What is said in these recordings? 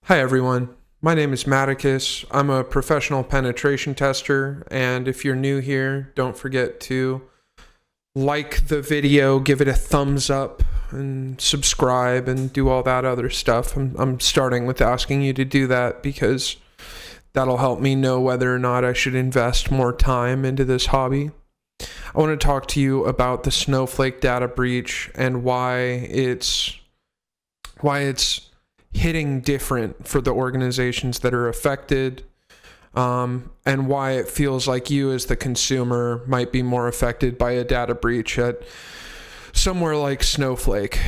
Hi everyone, my name is Maticus. I'm a professional penetration tester, and if you're new here, don't forget to like the video, give it a thumbs up, and subscribe, and do all that other stuff. I'm starting with asking you to do that because that'll help me know whether or not I should invest more time into this hobby. I want to talk to you about the Snowflake data breach and why it's hitting different for the organizations that are affected, and why it feels like you as the consumer might be more affected by a data breach at somewhere like Snowflake.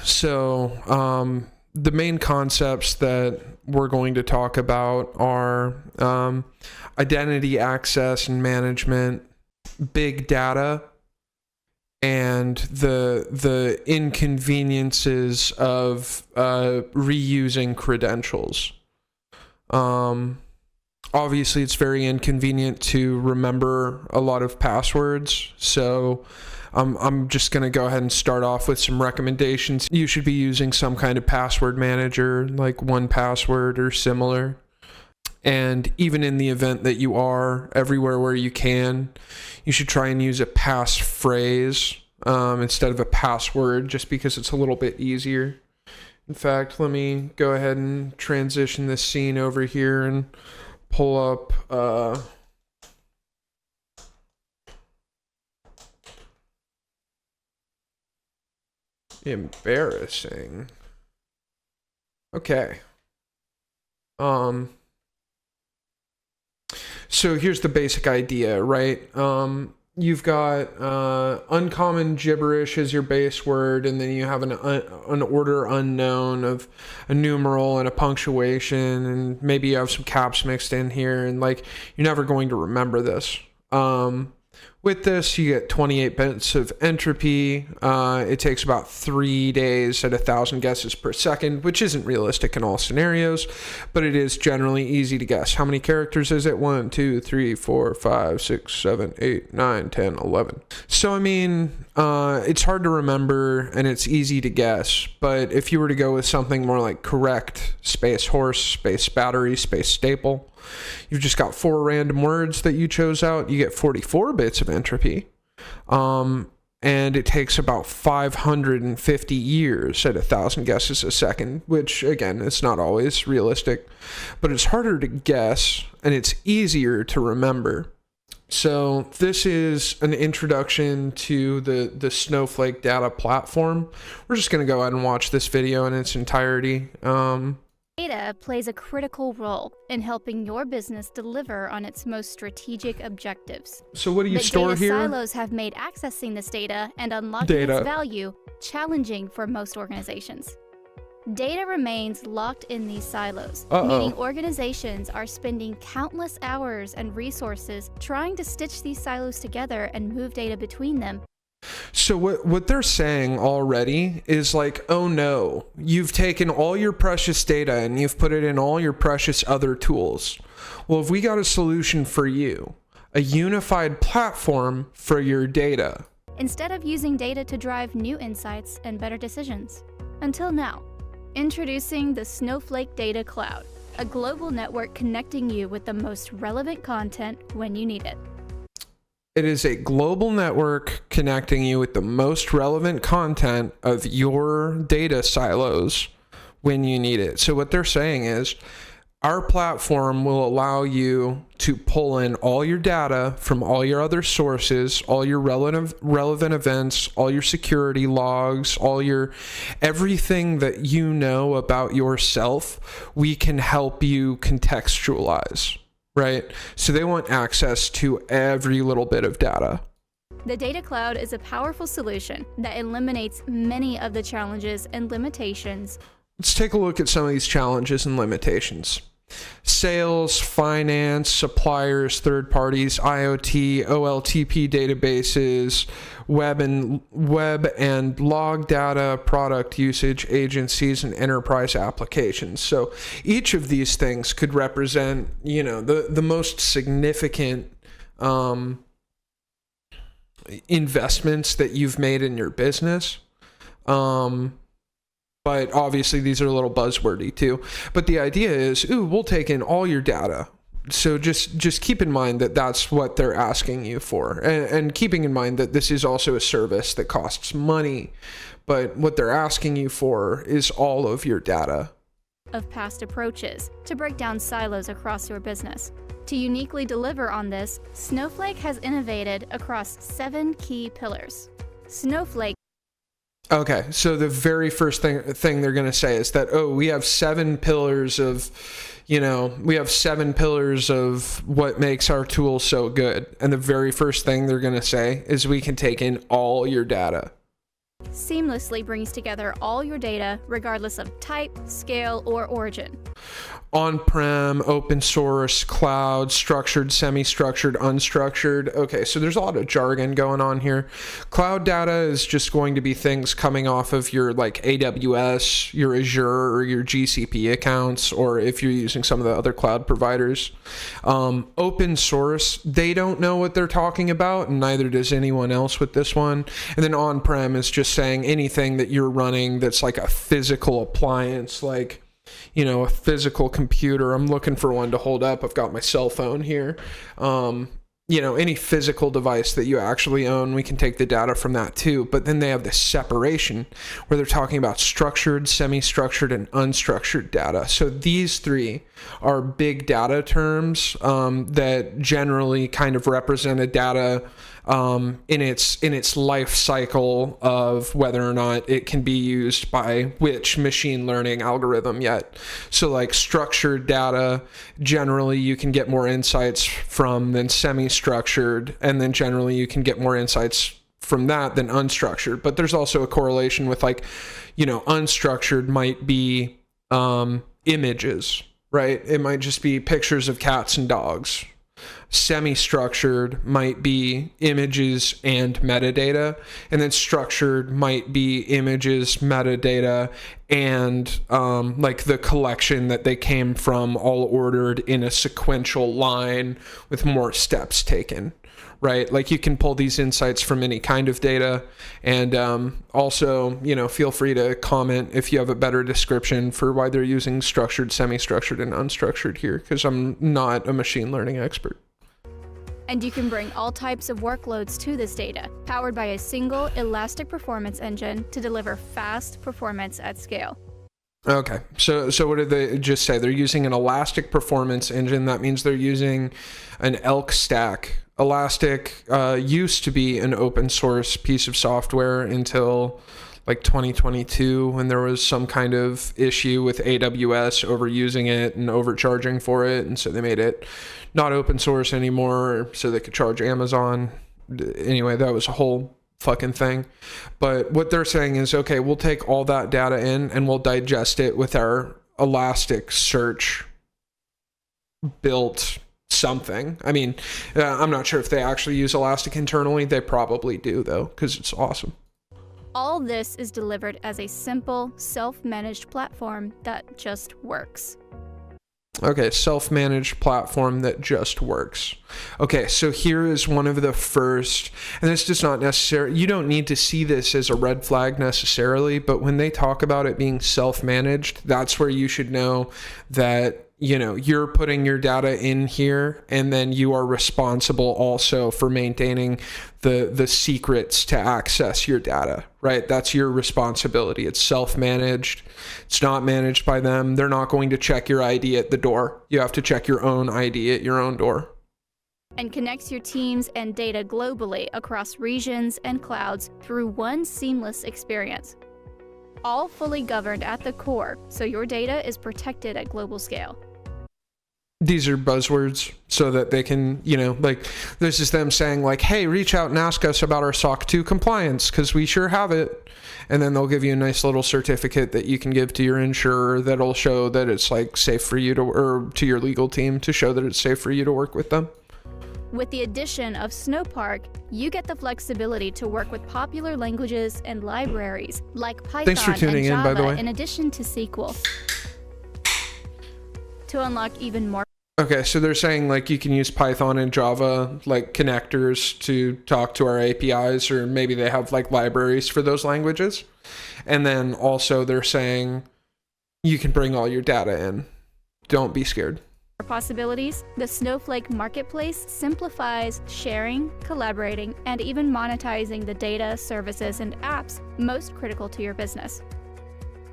So the main concepts that we're going to talk about are identity access and management, big data, and the inconveniences of reusing credentials. Obviously, it's very inconvenient to remember a lot of passwords, so I'm just going to go ahead and start off with some recommendations. You should be using some kind of password manager, like 1Password or similar. And even in the event that you are, everywhere where you can, you should try and use a passphrase instead of a password, just because it's a little bit easier. In fact, let me go ahead and transition this scene over here and pull up embarrassing. Okay. So here's the basic idea, right? You've got uncommon gibberish as your base word, and then you have an order unknown of a numeral and a punctuation, and maybe you have some caps mixed in here, and like you're never going to remember this. With this, you get 28 bits of entropy. It takes about 3 days at 1,000 guesses per second, which isn't realistic in all scenarios, but it is generally easy to guess. How many characters is it? 1, 2, 3, 4, 5, 6, 7, 8, 9, 10, 11. So, I mean, it's hard to remember and it's easy to guess, but if you were to go with something more like correct, space horse, space battery, space staple, you've just got 4 random words that you chose out. You get 44 bits of entropy. And it takes about 550 years at 1,000 guesses a second, which again, it's not always realistic, but it's harder to guess and it's easier to remember. So this is an introduction to the Snowflake data platform. We're just going to go ahead and watch this video in its entirety. Data plays a critical role in helping your business deliver on its most strategic objectives. So what do you But store data here? silos have made accessing this data and unlocking its value challenging for most organizations. Data remains locked in these silos, meaning organizations are spending countless hours and resources trying to stitch these silos together and move data between them. So what they're saying already is like, oh no, you've taken all your precious data and you've put it in all your precious other tools. Well, if we got a solution for you, a unified platform for your data. Instead of using data to drive new insights and better decisions. Until now, introducing the Snowflake Data Cloud, a global network connecting you with the most relevant content when you need it. It is a global network connecting you with the most relevant content of your data silos when you need it. So what they're saying is our platform will allow you to pull in all your data from all your other sources, all your relevant events, all your security logs, everything that you know about yourself. We can help you contextualize. Right? So they want access to every little bit of data. The Data Cloud is a powerful solution that eliminates many of the challenges and limitations. Let's take a look at some of these challenges and limitations. Sales, finance, suppliers, third parties, IoT, OLTP databases, web and log data, product usage, agencies, and enterprise applications. So each of these things could represent, the most significant investments that you've made in your business. But But obviously these are a little buzzwordy too. But the idea is, we'll take in all your data. So just keep in mind that that's what they're asking you for. And keeping in mind that this is also a service that costs money. But what they're asking you for is all of your data. Of past approaches to break down silos across your business. To uniquely deliver on this, Snowflake has innovated across 7 key pillars. Snowflake. Okay, so the very first thing they're going to say is that, we have 7 pillars of, we have 7 pillars of what makes our tool so good. And the very first thing they're going to say is we can take in all your data. Seamlessly brings together all your data, regardless of type, scale, or origin. On-prem, open source, cloud, structured, semi-structured, unstructured. Okay, so there's a lot of jargon going on here. Cloud data is just going to be things coming off of your like AWS, your Azure, or your GCP accounts, or if you're using some of the other cloud providers. Open source, they don't know what they're talking about, and neither does anyone else with this one. And then on-prem is just saying anything that you're running that's like a physical appliance, like a physical computer. I'm looking for one to hold up. I've got my cell phone here. Any physical device that you actually own, we can take the data from that too. But then they have this separation where they're talking about structured, semi-structured, and unstructured data. So these 3 are big data terms that generally kind of represent a data in its life cycle of whether or not it can be used by which machine learning algorithm yet. So like structured data, generally you can get more insights from than semi-structured, and then generally you can get more insights from that than unstructured. But there's also a correlation with unstructured might be images, right? It might just be pictures of cats and dogs. Semi-structured might be images and metadata, and then structured might be images, metadata, and like the collection that they came from, all ordered in a sequential line with more steps taken, right? Like you can pull these insights from any kind of data. And also, feel free to comment if you have a better description for why they're using structured, semi-structured, and unstructured here, because I'm not a machine learning expert. And you can bring all types of workloads to this data, powered by a single elastic performance engine to deliver fast performance at scale. Okay, so what did they just say? They're using an elastic performance engine. That means they're using an ELK stack. Elastic used to be an open source piece of software until like 2022, when there was some kind of issue with AWS overusing it and overcharging for it, and so they made it not open source anymore so they could charge Amazon. Anyway, that was a whole fucking thing. But what they're saying is, okay, we'll take all that data in and we'll digest it with our Elasticsearch built something. I mean, I'm not sure if they actually use Elastic internally. They probably do, though, because it's awesome. All this is delivered as a simple, self-managed platform that just works. Okay, self-managed platform that just works. Okay, so here is one of the first, and this does not necessarily, you don't need to see this as a red flag necessarily, but when they talk about it being self-managed, that's where you should know that, you know, you're putting your data in here, and then you are responsible also for maintaining the secrets to access your data, right? That's your responsibility. It's self-managed. It's not managed by them. They're not going to check your ID at the door. You have to check your own ID at your own door. And connects your teams and data globally across regions and clouds through one seamless experience. All fully governed at the core, so your data is protected at global scale. These are buzzwords so that they can, you know, like, this is them saying like, hey, reach out and ask us about our SOC 2 compliance because we sure have it. And then they'll give you a nice little certificate that you can give to your insurer that'll show that it's like safe for you to, or to your legal team to show that it's safe for you to work with them. With the addition of Snowpark, you get the flexibility to work with popular languages and libraries like Python Thanks for tuning and Java in, by the way. in addition to SQL. To unlock even more Okay, so they're saying like you can use Python and Java like connectors to talk to our APIs, or maybe they have like libraries for those languages. And then also they're saying you can bring all your data in. Don't be scared. Possibilities, the Snowflake Marketplace simplifies sharing, collaborating, and even monetizing the data, services, and apps most critical to your business.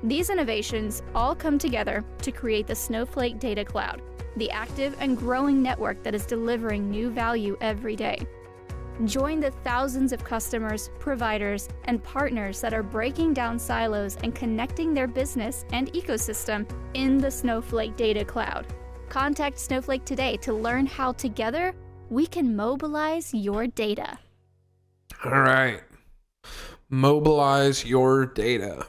These innovations all come together to create the Snowflake Data Cloud, the active and growing network that is delivering new value every day. Join the thousands of customers, providers, and partners that are breaking down silos and connecting their business and ecosystem in the Snowflake Data Cloud. Contact Snowflake today to learn how together we can mobilize your data. All right. Mobilize your data.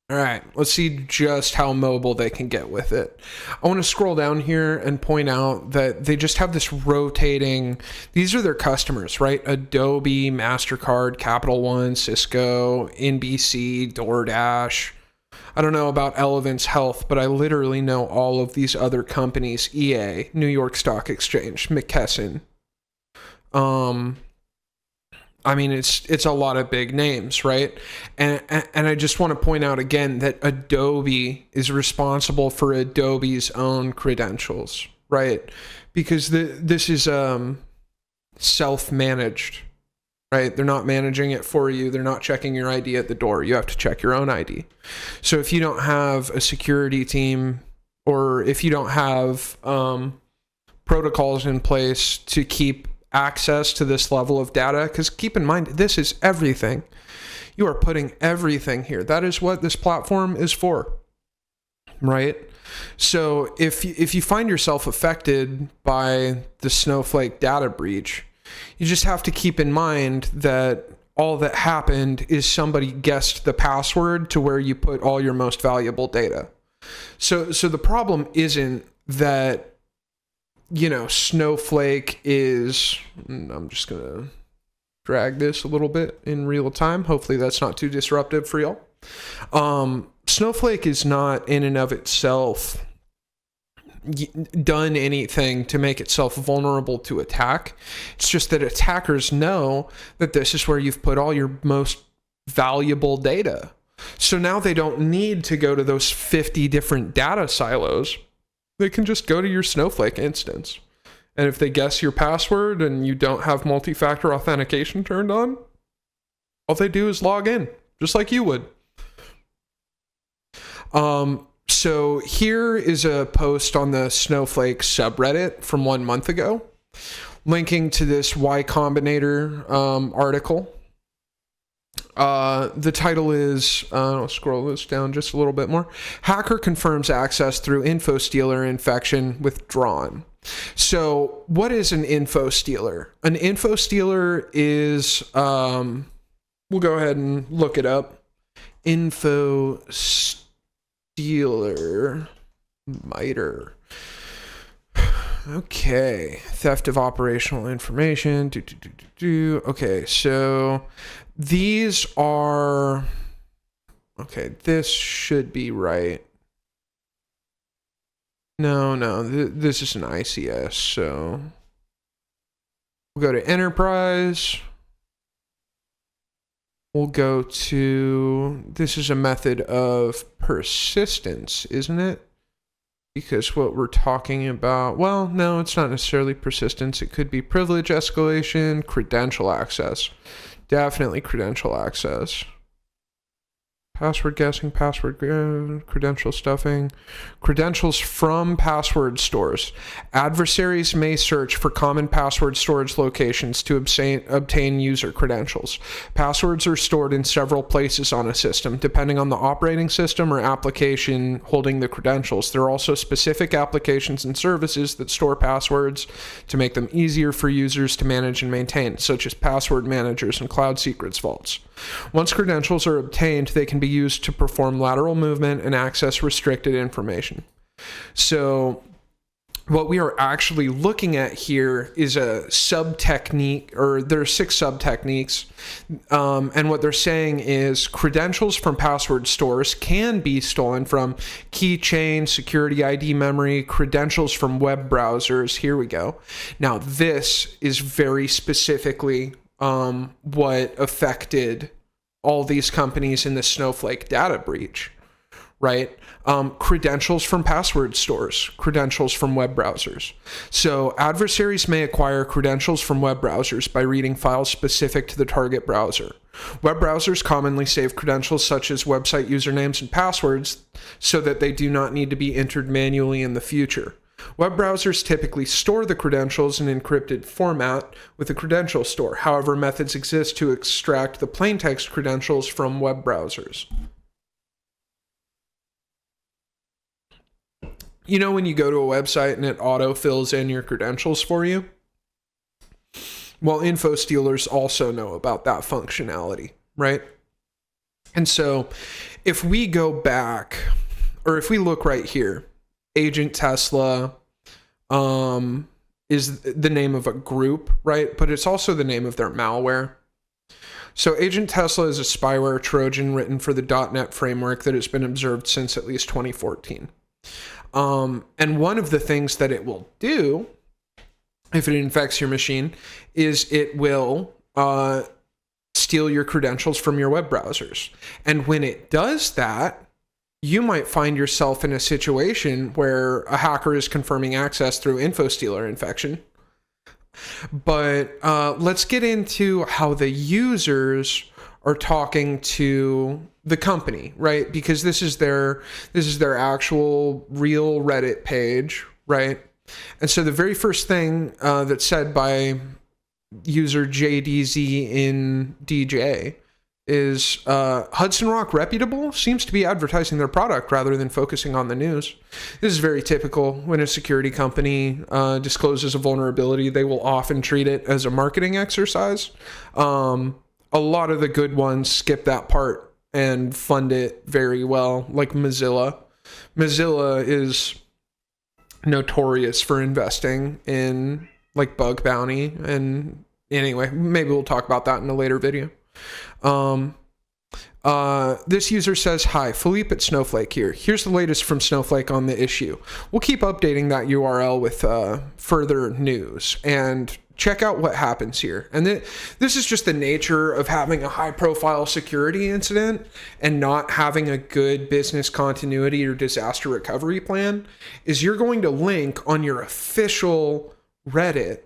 All right, let's see just how mobile they can get with it. I want to scroll down here and point out that they just have this rotating, these are their customers, right? Adobe, MasterCard, Capital One, Cisco, NBC, DoorDash. I don't know about Elevance Health, but I literally know all of these other companies, EA, New York Stock Exchange, McKesson. I mean, it's a lot of big names, right? And I just want to point out again that Adobe is responsible for Adobe's own credentials, right? Because this is self-managed, right? They're not managing it for you. They're not checking your ID at the door. You have to check your own ID. So if you don't have a security team, or if you don't have protocols in place to keep access to this level of data, because keep in mind, this is everything. You are putting everything here. That is what this platform is for, right? So if you find yourself affected by the Snowflake data breach, you just have to keep in mind that all that happened is somebody guessed the password to where you put all your most valuable data. So the problem isn't that, you know, Snowflake is, I'm just going to drag this a little bit in real time. Hopefully that's not too disruptive for y'all. Snowflake is not in and of itself done anything to make itself vulnerable to attack. It's just that attackers know that this is where you've put all your most valuable data. So now they don't need to go to those 50 different data silos. They can just go to your Snowflake instance. And if they guess your password and you don't have multi-factor authentication turned on, all they do is log in, just like you would. So here is a post on the Snowflake subreddit from 1 month ago, linking to this Y Combinator article. The title is, I'll scroll this down just a little bit more. Hacker confirms access through Infostealer infection withdrawn. So what is an Infostealer? An Infostealer is, we'll go ahead and look it up. Infostealer, MITRE. Okay, theft of operational information. Okay, so these are, okay, this should be right. No, this is an ICS, so we'll go to enterprise. We'll go to, this is a method of persistence, isn't it? Because what we're talking about, well, no, it's not necessarily persistence. It could be privilege escalation, credential access. Definitely credential access. Password guessing, password credential stuffing. Credentials from password stores. Adversaries may search for common password storage locations to obtain user credentials. Passwords are stored in several places on a system, depending on the operating system or application holding the credentials. There are also specific applications and services that store passwords to make them easier for users to manage and maintain, such as password managers and cloud secrets vaults. Once credentials are obtained, they can be used to perform lateral movement and access restricted information. So what we are actually looking at here is a sub-technique, or there are 6 sub-techniques. And what they're saying is credentials from password stores can be stolen from keychain, security ID memory, credentials from web browsers. Here we go. Now, this is very specifically what affected all these companies in the Snowflake data breach, right? Credentials from password stores, credentials from web browsers. So adversaries may acquire credentials from web browsers by reading files specific to the target browser. Web browsers commonly save credentials such as website usernames and passwords so that they do not need to be entered manually in the future. Web browsers typically store the credentials in encrypted format with a credential store. However, methods exist to extract the plaintext credentials from web browsers. You know when you go to a website and it auto fills in your credentials for you? Well, Infostealers also know about that functionality, right? And so if we go back, or if we look right here, Agent Tesla is the name of a group, right? But it's also the name of their malware. So Agent Tesla is a spyware Trojan written for the .NET framework that has been observed since at least 2014. And one of the things that it will do, if it infects your machine, is it will steal your credentials from your web browsers. And when it does that, you might find yourself in a situation where a hacker is confirming access through Infostealer infection. But let's get into how the users are talking to the company, right? Because this is their actual real Reddit page, right? And so the very first thing that's said by user JDZ in DJ is Hudson Rock reputable? Seems to be advertising their product rather than focusing on the news. This is very typical. When a security company discloses a vulnerability, they will often treat it as a marketing exercise. A lot of the good ones skip that part and fund it very well, like Mozilla. Mozilla is notorious for investing in like bug bounty. And anyway, maybe we'll talk about that in a later video. This user says, hi, Philippe at Snowflake here. Here's the latest from Snowflake on the issue. We'll keep updating that URL with further news, and check out what happens here. And this is just the nature of having a high profile security incident and not having a good business continuity or disaster recovery plan, is you're going to link on your official Reddit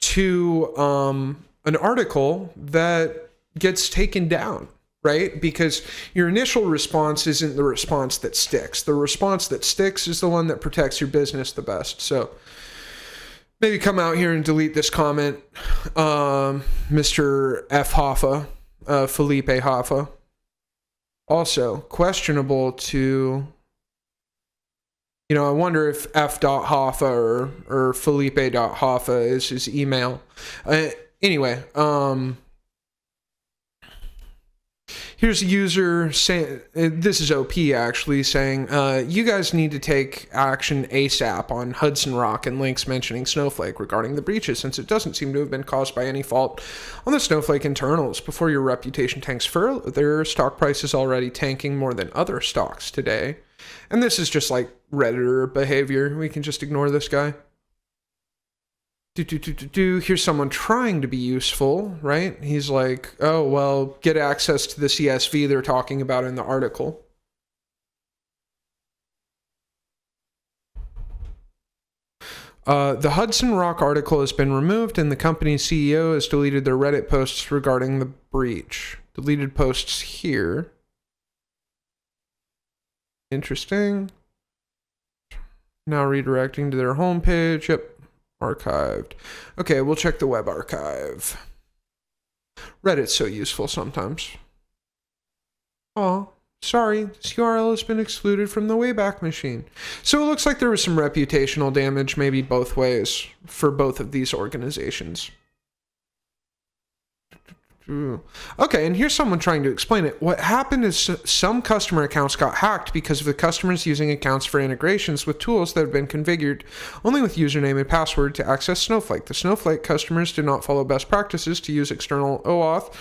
to an article that gets taken down, right? Because your initial response isn't the response that sticks. The response that sticks is the one that protects your business the best. So maybe come out here and delete this comment, Mr. F. Hoffa, Felipe Hoffa. Also, questionable to, I wonder if F.Hoffa or Felipe.Hoffa is his email. Anyway, here's a user saying, this is OP actually, saying, you guys need to take action ASAP on Hudson Rock and links mentioning Snowflake regarding the breaches, since it doesn't seem to have been caused by any fault on the Snowflake internals. Before your reputation tanks further, stock price is already tanking more than other stocks today. And this is just like Redditor behavior. We can just ignore this guy. Here's someone trying to be useful, right? He's like, oh, well, get access to the CSV they're talking about in the article. The Hudson Rock article has been removed and the company's CEO has deleted their Reddit posts regarding the breach. Deleted posts here. Interesting. Now redirecting to their homepage. Yep. Archived. Okay, we'll check the web archive. Reddit's so useful sometimes. Oh, sorry, this URL has been excluded from the Wayback Machine. So it looks like there was some reputational damage, maybe both ways, for both of these organizations. Okay, and here's someone trying to explain it. What happened is some customer accounts got hacked because of the customers using accounts for integrations with tools that have been configured only with username and password to access Snowflake. The Snowflake customers did not follow best practices to use external OAuth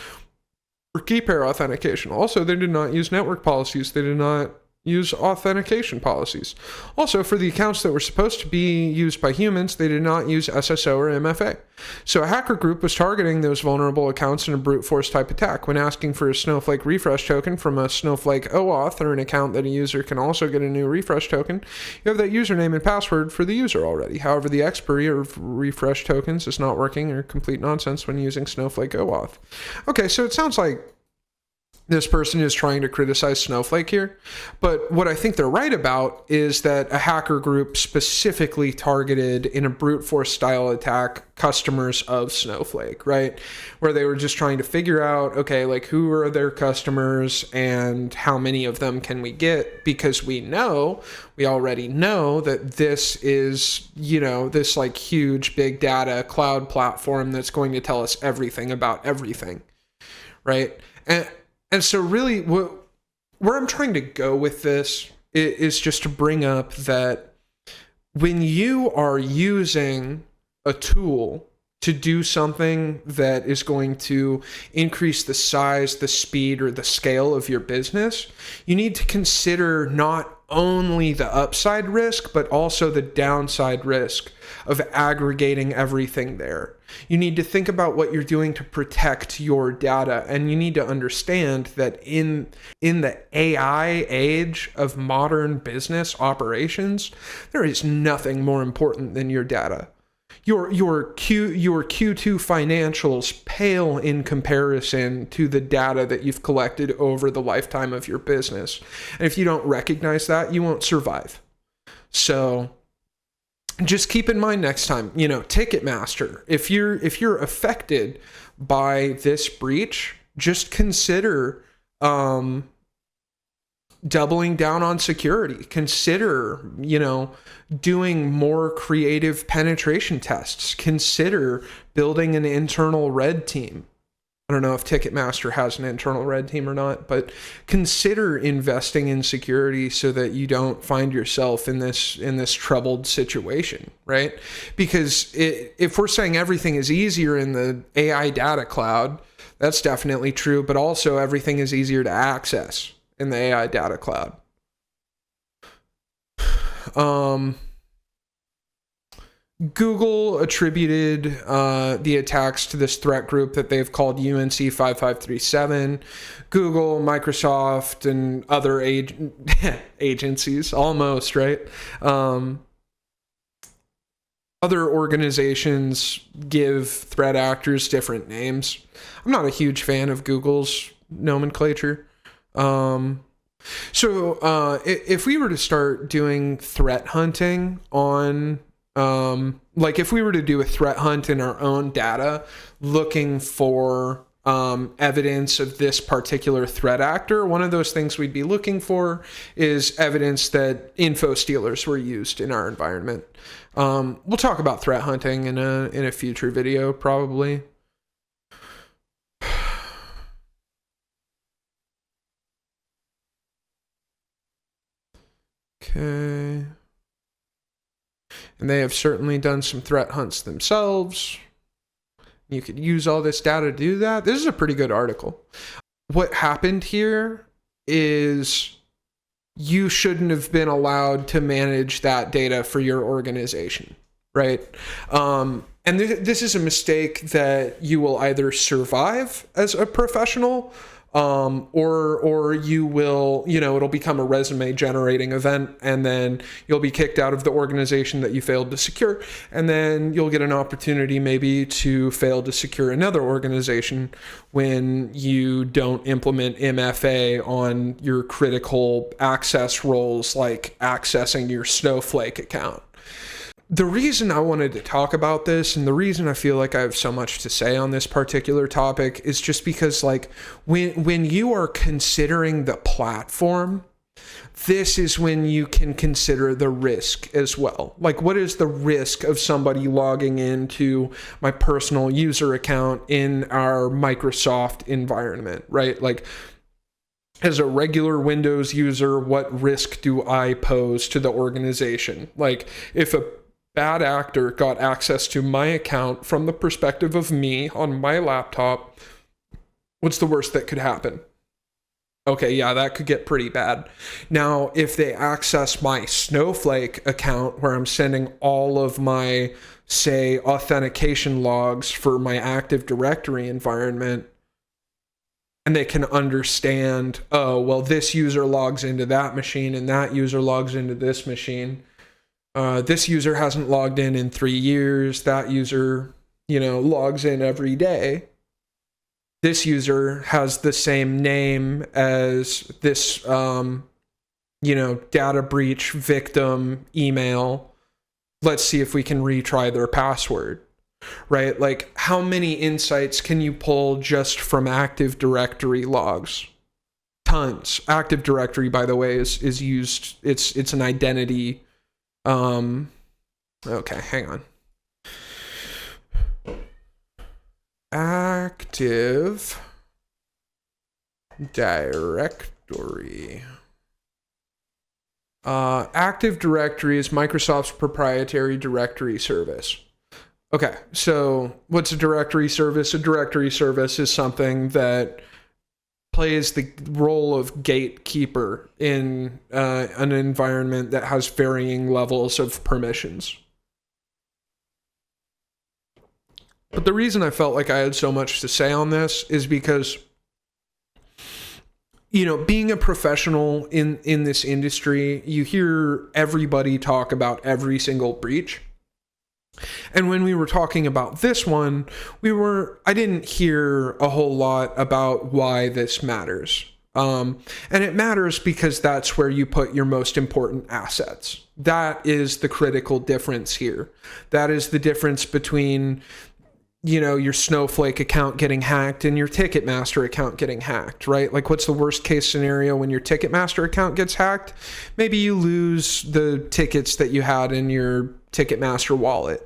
or key pair authentication. Also, they did not use network policies. They did not use authentication policies. Also, for the accounts that were supposed to be used by humans, they did not use SSO or MFA. So a hacker group was targeting those vulnerable accounts in a brute force type attack. When asking for a Snowflake refresh token from a Snowflake OAuth or an account that a user can also get a new refresh token, you have that username and password for the user already. However, the expiry of refresh tokens is not working or complete nonsense when using Snowflake OAuth. Okay, so it sounds like this person is trying to criticize Snowflake here. But what I think they're right about is that a hacker group specifically targeted in a brute force style attack customers of Snowflake, right? Where they were just trying to figure out, okay, like who are their customers and how many of them can we get? Because we already know that this is, this like huge big data cloud platform that's going to tell us everything about everything, right? And so really where I'm trying to go with this is just to bring up that when you are using a tool to do something that is going to increase the size, the speed, or the scale of your business, you need to consider not only the upside risk, but also the downside risk of aggregating everything there. You need to think about what you're doing to protect your data, and you need to understand that in the AI age of modern business operations, there is nothing more important than your data. Your Q2 financials pale in comparison to the data that you've collected over the lifetime of your business. And if you don't recognize that, you won't survive. So just keep in mind next time, Ticketmaster, if you're affected by this breach, just consider doubling down on security. Consider, doing more creative penetration tests. Consider building an internal red team. I don't know if Ticketmaster has an internal red team or not, but consider investing in security so that you don't find yourself in this troubled situation, right? Because if we're saying everything is easier in the AI data cloud, that's definitely true, but also everything is easier to access in the AI data cloud. Google attributed the attacks to this threat group that they've called UNC 5537. Google, Microsoft, and other agencies, almost, right? Other organizations give threat actors different names. I'm not a huge fan of Google's nomenclature. So if we were to start doing threat hunting on, like if we were to do a threat hunt in our own data, looking for evidence of this particular threat actor, one of those things we'd be looking for is evidence that Infostealers were used in our environment. We'll talk about threat hunting in a future video, probably. Okay. And they have certainly done some threat hunts themselves. You could use all this data to do that. This is a pretty good article. What happened here is you shouldn't have been allowed to manage that data for your organization, right? And this is a mistake that you will either survive as a professional, or you will, it'll become a resume generating event, and then you'll be kicked out of the organization that you failed to secure. And then you'll get an opportunity maybe to fail to secure another organization when you don't implement MFA on your critical access roles, like accessing your Snowflake account. The reason I wanted to talk about this, and the reason I feel like I have so much to say on this particular topic, is just because, like, when you are considering the platform this is when you can consider the risk as well. Like, what is the risk of somebody logging into my personal user account in our Microsoft environment, right? Like, as a regular Windows user, what risk do I pose to the organization? Like, if a bad actor got access to my account from the perspective of me on my laptop, what's the worst that could happen? Okay, yeah, that could get pretty bad. Now, if they access my Snowflake account where I'm sending all of my, say, authentication logs for my Active Directory environment, and they can understand, oh, well, this user logs into that machine and that user logs into this machine. This user hasn't logged in 3 years. That user, logs in every day. This user has the same name as this, data breach victim email. Let's see if we can retry their password, right? Like, how many insights can you pull just from Active Directory logs? Tons. Active Directory, by the way, is used. It's an identity. Okay, hang on. Active Directory. Active Directory is Microsoft's proprietary directory service. Okay, so what's a directory service? A directory service is something that plays the role of gatekeeper in an environment that has varying levels of permissions. But the reason I felt like I had so much to say on this is because, being a professional in this industry, you hear everybody talk about every single breach. And when we were talking about this one, I didn't hear a whole lot about why this matters. And it matters because that's where you put your most important assets. That is the critical difference here. That is the difference between, your Snowflake account getting hacked and your Ticketmaster account getting hacked, right? Like, what's the worst case scenario when your Ticketmaster account gets hacked? Maybe you lose the tickets that you had in your Ticketmaster wallet.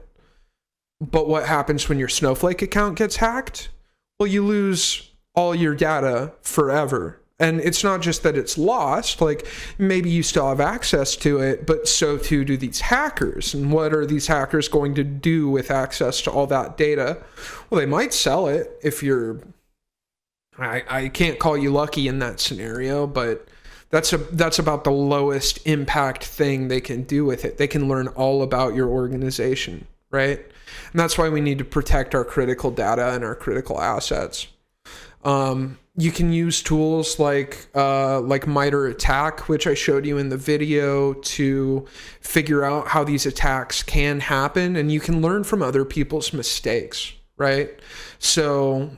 But what happens when your Snowflake account gets hacked? Well, you lose all your data forever. And it's not just that it's lost, like, maybe you still have access to it, but so too do these hackers. And what are these hackers going to do with access to all that data? Well, they might sell it if I can't call you lucky in that scenario, but that's about the lowest impact thing they can do with it. They can learn all about your organization, right? And that's why we need to protect our critical data and our critical assets. You can use tools like MITRE ATT&CK, which I showed you in the video, to figure out how these attacks can happen, and you can learn from other people's mistakes, right? So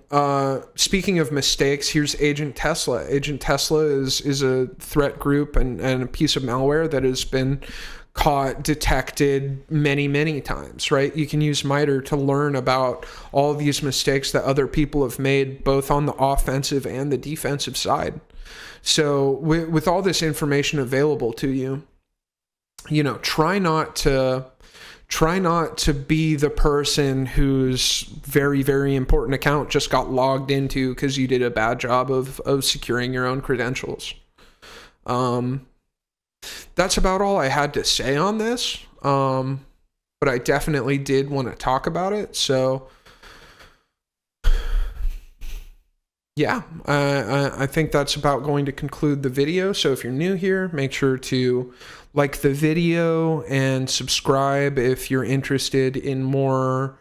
speaking of mistakes, here's Agent Tesla. Agent Tesla is a threat group and a piece of malware that has been caught, detected many, many times, right? You can use MITRE to learn about all of these mistakes that other people have made, both on the offensive and the defensive side. So with all this information available to you, try not to be the person whose very, very important account just got logged into because you did a bad job of securing your own credentials. That's about all I had to say on this. But I definitely did want to talk about it. So yeah, I think that's about going to conclude the video. So if you're new here, make sure to like the video and subscribe if you're interested in more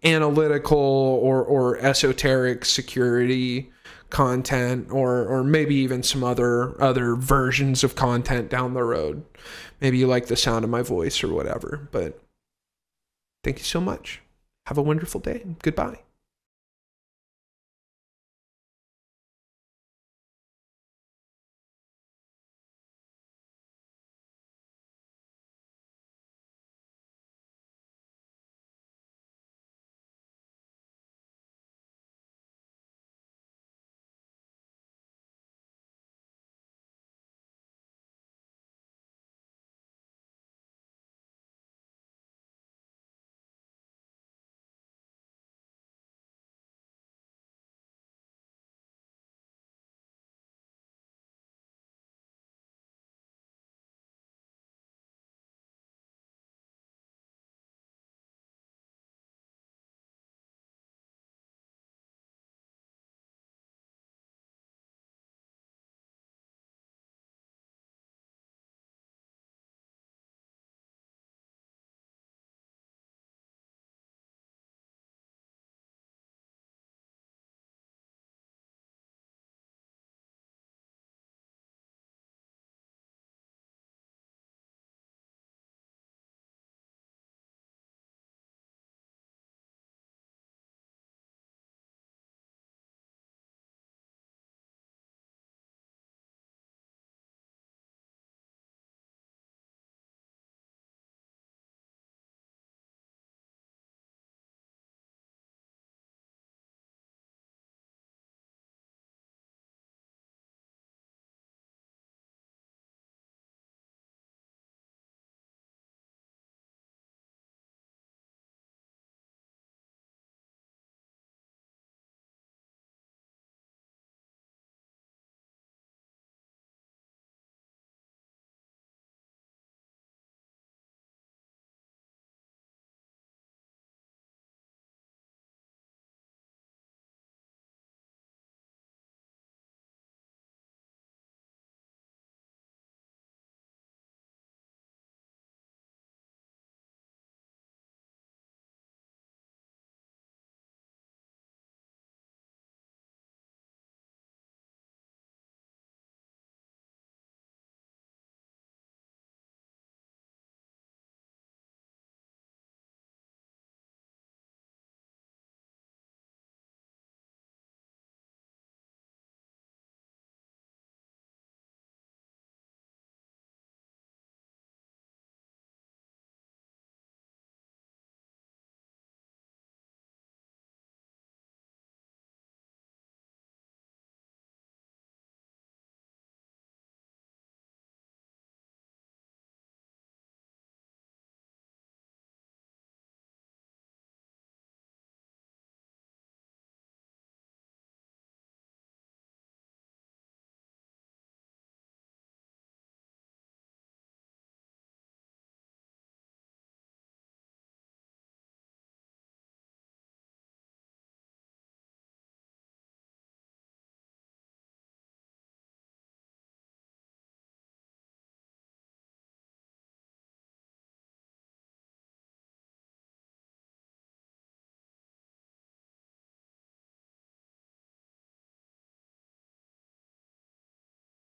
analytical or esoteric security content, or maybe even some other versions of content down the road. Maybe you like the sound of my voice or whatever. But thank you so much. Have a wonderful day. Goodbye.